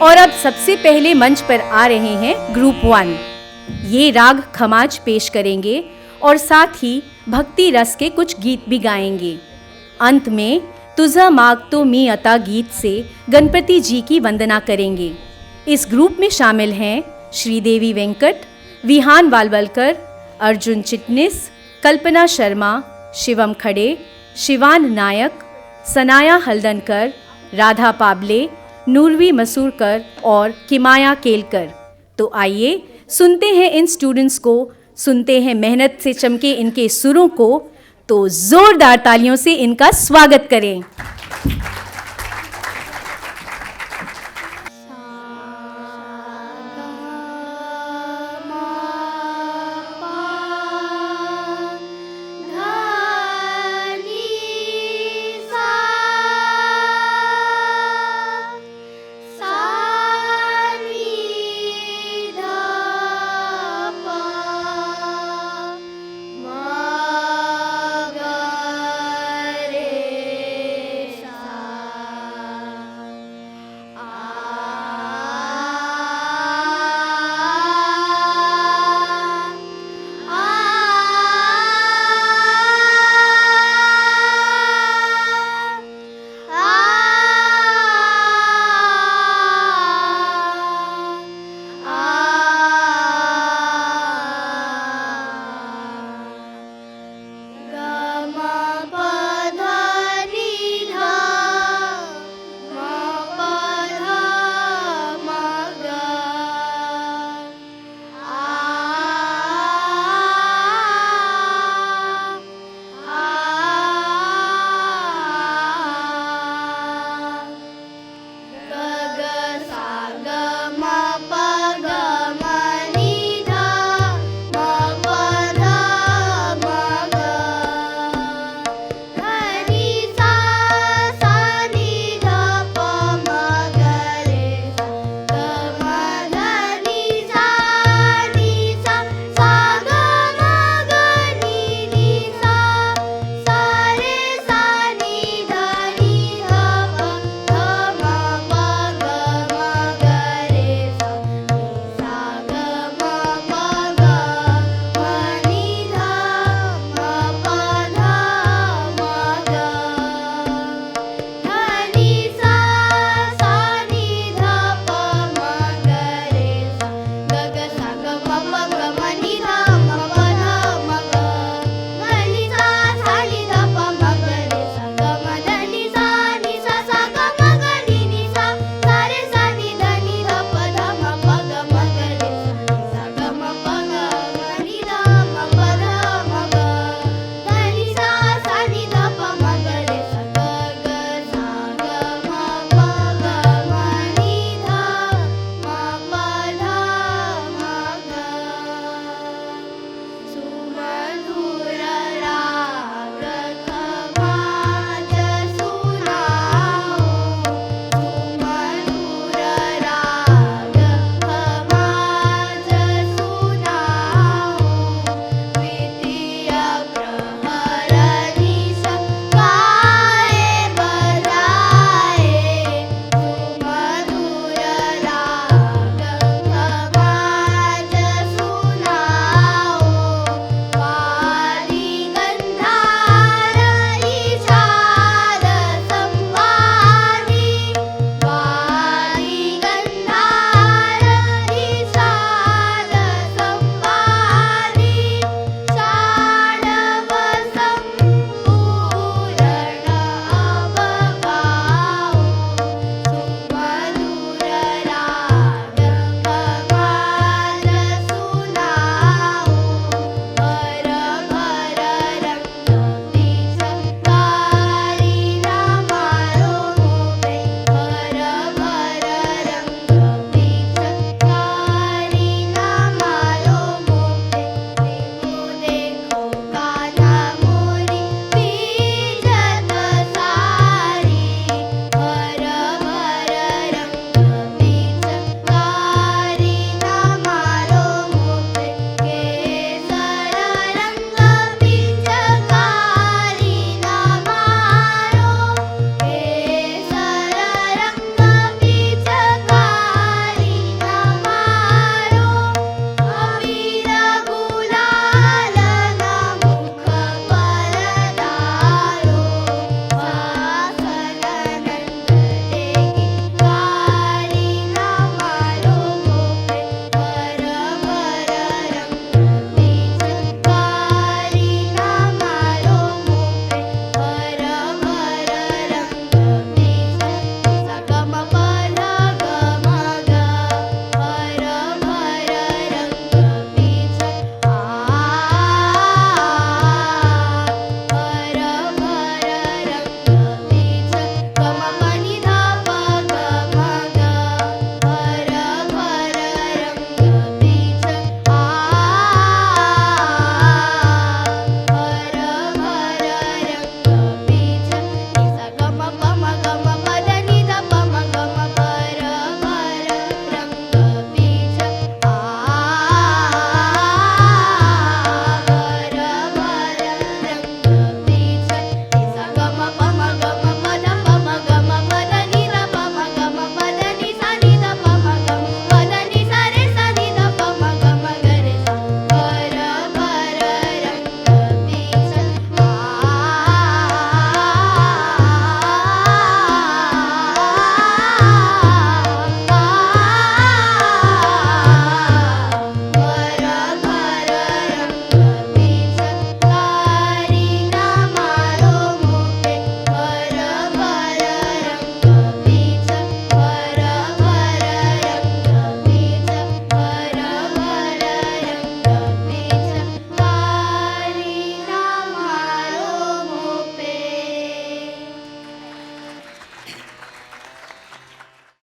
और अब सबसे पहले मंच पर आ रहे हैं ग्रुप 1। ये राग खमाज पेश करेंगे और साथ ही भक्ति रस के कुछ गीत भी गाएंगे। अंत में तुझा मागतो मी अता गीत से गणपति जी की वंदना करेंगे। इस ग्रुप में शामिल हैं श्रीदेवी वेंकट, विहान वालवलकर, अर्जुन चिटनिस, कल्पना शर्मा, शिवम खड़े, शिवान नायक, सनाया हल्दनकर, राधा पाबले, नूरवी मसूरकर और किमाया केलकर। तो आइए सुनते हैं इन स्टूडेंट्स को, सुनते हैं मेहनत से चमके इनके सुरों को। तो जोरदार तालियों से इनका स्वागत करें।